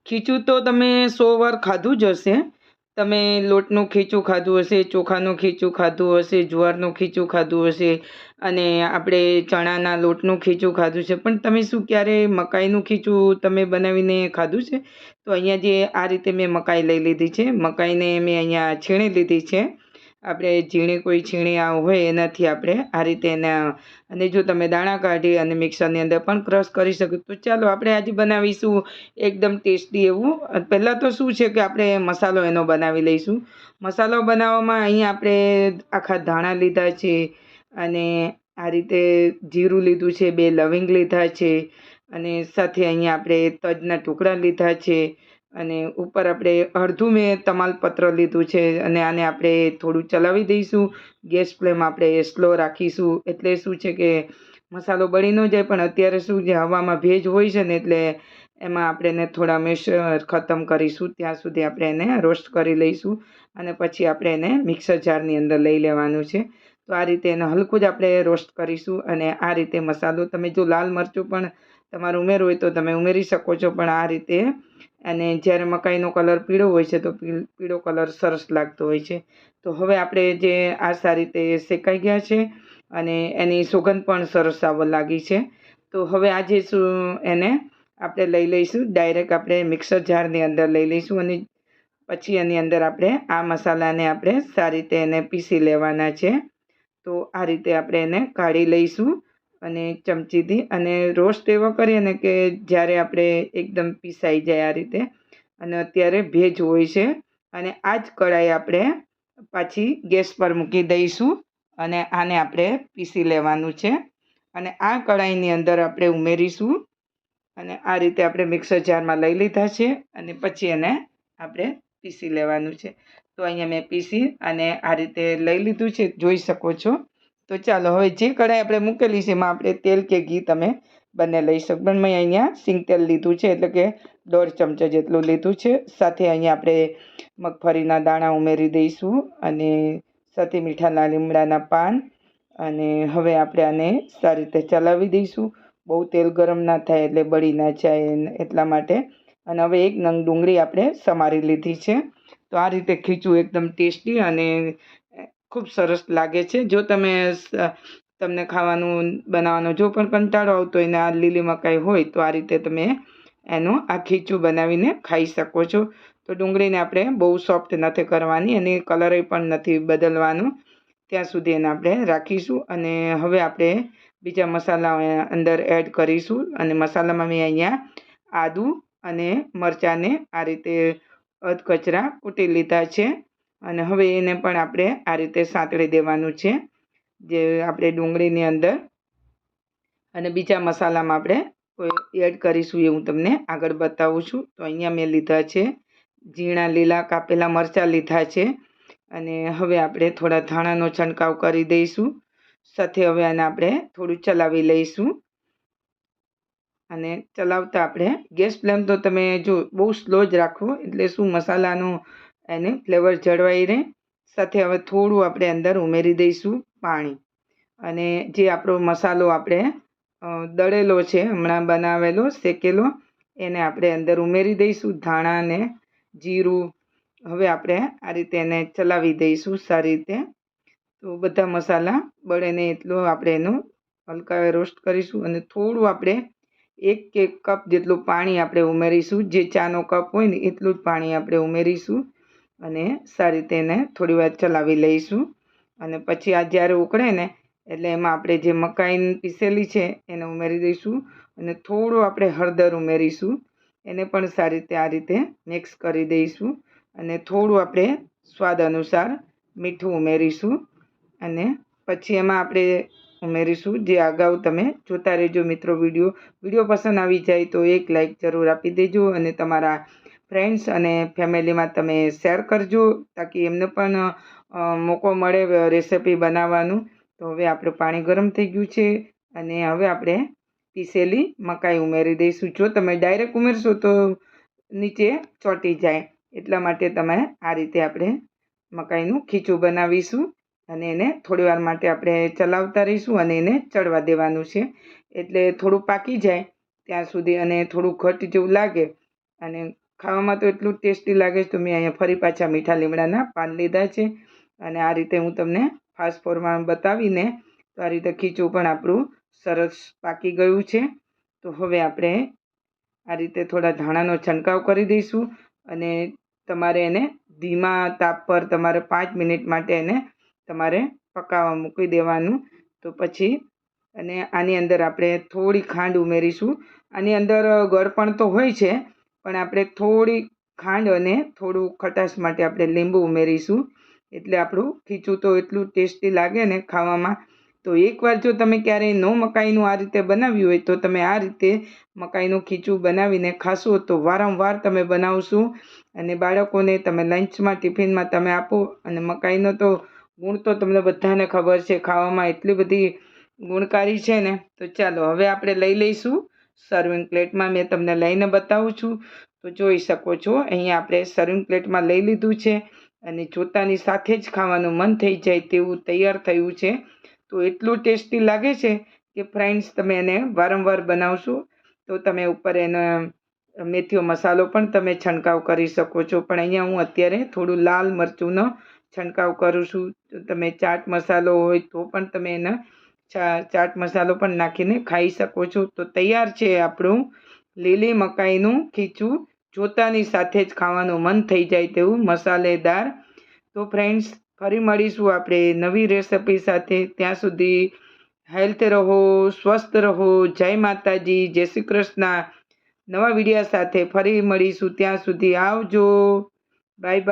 ખીચું તો તમે 100 વાર ખાધું જ હશે. તમે લોટનું ખીચું ખાધું હશે, ચોખાનું ખીચું ખાધું હશે, જુવારનું ખીચું ખાધું હશે અને આપણે ચણાના લોટનું ખીચું ખાધું છે. પણ તમે શું ક્યારે મકાઈનું ખીચું તમે બનાવીને ખાધું છે? તો અહીંયા જે આ રીતે મેં મકાઈ લઈ લીધી છે. મકાઈને મેં અહીંયા છીણી લીધી છે. આપણે ઝીણી કોઈ છીણી હોય એનાથી આપણે આ રીતે એના, અને જો તમે દાણા કાઢી અને મિક્સરની અંદર પણ ક્રશ કરી શકો. તો ચાલો આપણે આજે બનાવીશું એકદમ ટેસ્ટી એવું. પહેલાં તો શું છે કે આપણે મસાલો એનો બનાવી લઈશું. મસાલો બનાવવામાં અહીંયા આપણે આખા ધાણા લીધા છે અને આ રીતે જીરું લીધું છે, 2 લવિંગ લીધા છે અને સાથે અહીંયા આપણે તજના ટુકડા લીધા છે અને ઉપર આપણે અડધું મેં તમાલપત્ર લીધું છે અને આને આપણે થોડું ચલાવી દઈશું. ગેસ ફ્લેમ આપણે સ્લો રાખીશું. એટલે શું છે કે મસાલો બળી ન જાય. પણ અત્યારે શું છે, હવામાં ભેજ હોય છે ને, એટલે એમાં આપણે એને થોડા મિક્સર ખતમ કરીશું. ત્યાં સુધી આપણે એને રોસ્ટ કરી લઈશું અને પછી આપણે એને મિક્સર જારની અંદર લઈ લેવાનું છે. તો આ રીતે એને હલકું જ આપણે રોસ્ટ કરીશું. અને આ રીતે મસાલો, તમે જો લાલ મરચું પણ તમારે ઉમેરવું હોય તો તમે ઉમેરી શકો છો. પણ આ રીતે, અને જ્યારે મકાઈનો કલર પીળો હોય છે તો પીળો કલર સરસ લાગતો હોય છે. તો હવે આપણે જે આ સારી રીતે શેકાઈ ગયા છે અને એની સુગંધ પણ સરસ આવવા લાગી છે. તો હવે આજે શું એને આપણે લઈ લઈશું, ડાયરેક્ટ આપણે મિક્સર જારની અંદર લઈ લઈશું અને પછી એની અંદર આપણે આ મસાલાને આપણે સારી રીતે એને પીસી લેવાના છે. તો આ રીતે આપણે એને કાઢી લઈશું અને ચમચીથી, અને રોસ્ટ એવો કરીએ ને કે જ્યારે આપણે એકદમ પીસાઈ જાય આ રીતે. અને અત્યારે ભેજ હોય છે અને આ જ કઢાઈ આપણે પાછી ગેસ પર મૂકી દઈશું અને આને આપણે પીસી લેવાનું છે. અને આ કઢાઈની અંદર આપણે ઉમેરીશું અને આ રીતે આપણે મિક્સર જારમાં લઈ લીધા છે અને પછી એને આપણે પીસી લેવાનું છે. તો અહીંયા મેં પીસી અને આ રીતે લઈ લીધું છે, જોઈ શકો છો. તો ચાલો હવે જે કઢાઈ આપણે મૂકેલી છે એમાં આપણે તેલ કે ઘી તમે બંને લઈ શકો. પણ મેં અહીંયા સિંગ તેલ લીધું છે, એટલે કે 1.5 ચમચા જેટલું લીધું છે. સાથે અહીંયા આપણે મગફળીના દાણા ઉમેરી દઈશું અને સાથે મીઠા લાલ લીમડાના પાન. અને હવે આપણે આને સારી રીતે ચલાવી દઈશું. બહુ તેલ ગરમ ના થાય એટલે બળી ના જાય એટલા માટે. અને હવે 1 નંગ ડુંગળી આપણે સમારી લીધી છે. તો આ રીતે ખીચું એકદમ ટેસ્ટી અને ખૂબ સરસ લાગે છે. જો તમને ખાવાનું બનાવવાનો જો પણ કંટાળો આવતો હોય ને આ લીલી મકાઈ હોય તો આ રીતે તમે એનું આ ખીચું બનાવીને ખાઈ શકો છો. તો ડુંગળીને આપણે બહુ સોફ્ટ નથી કરવાની અને કલર પણ નથી બદલવાનું. ત્યાં સુધી એને આપણે રાખીશું. અને હવે આપણે બીજા મસાલા અંદર એડ કરીશું. અને મસાલામાં મેં અહીંયા આદુ અને મરચાંને આ રીતે અધકચરા કૂટી લીધા છે અને હવે એને પણ આપણે આ રીતે સાંતળી દેવાનું છે, જે આપણે ડુંગળીની અંદર. અને બીજા મસાલામાં આપણે એડ કરીશું એ હું તમને આગળ બતાવું છું. તો અહીંયા મેં લીધા છે ઝીણા લીલા કાપેલા મરચાં લીધા છે અને હવે આપણે થોડા ધાણાનો છંટકાવ કરી દઈશું. સાથે હવે આને આપણે થોડું ચલાવી લઈશું. અને ચલાવતા આપણે ગેસ ફ્લેમ તો તમે જો બહુ સ્લો જ રાખવો, એટલે શું મસાલાનું એને ફ્લેવર જળવાઈ રહે. સાથે હવે થોડું આપણે અંદર ઉમેરી દઈશું પાણી. અને જે આપણો મસાલો આપણે દળેલો છે, હમણાં બનાવેલો શેકેલો, એને આપણે અંદર ઉમેરી દઈશું. ધાણા ને જીરું. હવે આપણે આ રીતે એને ચલાવી દઈશું સારી રીતે. તો બધા મસાલા બળે નહીં એટલું આપણે એનું હલકા રોસ્ટ કરીશું. અને થોડું આપણે 1 કપ જેટલું પાણી આપણે ઉમેરીશું. જે ચાનો કપ હોય ને એટલું જ પાણી આપણે ઉમેરીશું અને સારી રીતે એને થોડી વાર ચલાવી લઈશું. અને પછી આ જ્યારે ઉકળે ને એટલે એમાં આપણે જે મકાઈ પીસેલી છે એને ઉમેરી દઈશું અને થોડું આપણે હળદર ઉમેરીશું. એને પણ સારી રીતે આ રીતે મિક્સ કરી દઈશું અને થોડું આપણે સ્વાદ અનુસાર મીઠું ઉમેરીશું. અને પછી એમાં આપણે ઉમેરીશું જે અગાઉ તમે જોતા રહેજો મિત્રો. વિડીયો પસંદ આવી જાય તો એક લાઈક જરૂર આપી દેજો અને તમારા ફ્રેન્ડ્સ અને ફેમિલીમાં તમે શેર કરજો, તાકી એમને પણ મોકો મળે રેસિપી બનાવવાનું. તો હવે આપણું પાણી ગરમ થઈ ગયું છે અને હવે આપણે પીસેલી મકાઈ ઉમેરી દઈશું. જો તમે ડાયરેક્ટ ઉમેરશો તો નીચે ચોંટી જાય, એટલા માટે તમે આ રીતે આપણે મકાઈનું ખીચું બનાવીશું. અને એને થોડી વાર માટે આપણે ચલાવતા રહીશું અને એને ચડવા દેવાનું છે. એટલે થોડું પાકી જાય ત્યાં સુધી અને થોડું ઘટ જેવું લાગે અને ખાવામાં તો એટલું ટેસ્ટી લાગે છે. તો મેં અહીંયા ફરી પાછા મીઠા લીમડાના પાન લીધા છે અને આ રીતે હું તમને ફાસ્ટ ફોર્મમાં બતાવીને તો આ રીતે ખીચું પણ આપણું સરસ પાકી ગયું છે. તો હવે આપણે આ રીતે થોડા ધાણાનો છંટકાવ કરી દઈશું અને તમારે એને ધીમા તાપ પર તમારે 5 મિનિટ માટે એને તમારે પકાવવા મૂકી દેવાનું. તો પછી અને આની અંદર આપણે થોડી ખાંડ ઉમેરીશું. આની અંદર ગળપણ તો હોય છે પણ આપણે થોડી ખાંડ અને થોડું ખટાશ માટે આપણે લીંબુ ઉમેરીશું. એટલે આપણું ખીચું તો એટલું ટેસ્ટી લાગે ને ખાવામાં. તો એકવાર જો તમે ક્યારેય નો મકાઈનું આ રીતે બનાવ્યું હોય તો તમે આ રીતે મકાઈનું ખીચું બનાવીને ખાશો તો વારંવાર તમે બનાવશો અને બાળકોને તમે લંચમાં ટિફિનમાં તમે આપો. અને મકાઈનો તો ગુણ તો તમને બધાને ખબર છે, ખાવામાં એટલી બધી ગુણકારી છે ને. તો ચાલો હવે આપણે લઈ લઈશું સર્વિંગ પ્લેટમાં. મેં તમને લઈને બતાવું છું. તો જોઈ શકો છો અહીંયા આપણે સર્વિંગ પ્લેટમાં લઈ લીધું છે અને જોતાની સાથે જ ખાવાનું મન થઈ જાય તેવું તૈયાર થયું છે. તો એટલું ટેસ્ટી લાગે છે કે ફ્રેન્ડ્સ તમે એને વારંવાર બનાવશો. તો તમે ઉપર એનો મેથીનો મસાલો પણ તમે છંટકાવ કરી શકો છો. પણ અહીંયા હું અત્યારે થોડું લાલ મરચુંનો છંટકાવ કરું છું. તો તમે ચાટ મસાલો હોય તો પણ તમે એને ચાટ મસાલો પણ નાખીને ખાઈ શકો છો. તો તૈયાર છે આપણું લીલી મકાઈનું ખીચું, જોતાની સાથે જ ખાવાનું મન થઈ જાય તેવું મસાલેદાર. તો ફ્રેન્ડ્સ ફરી મળીશું આપણે નવી રેસિપી સાથે. ત્યાં સુધી હેલ્થ રહો, સ્વસ્થ રહો. જય માતાજી, જય શ્રી કૃષ્ણ. નવા વિડીયો સાથે ફરી મળીશું. ત્યાં સુધી આવજો. Bye bye.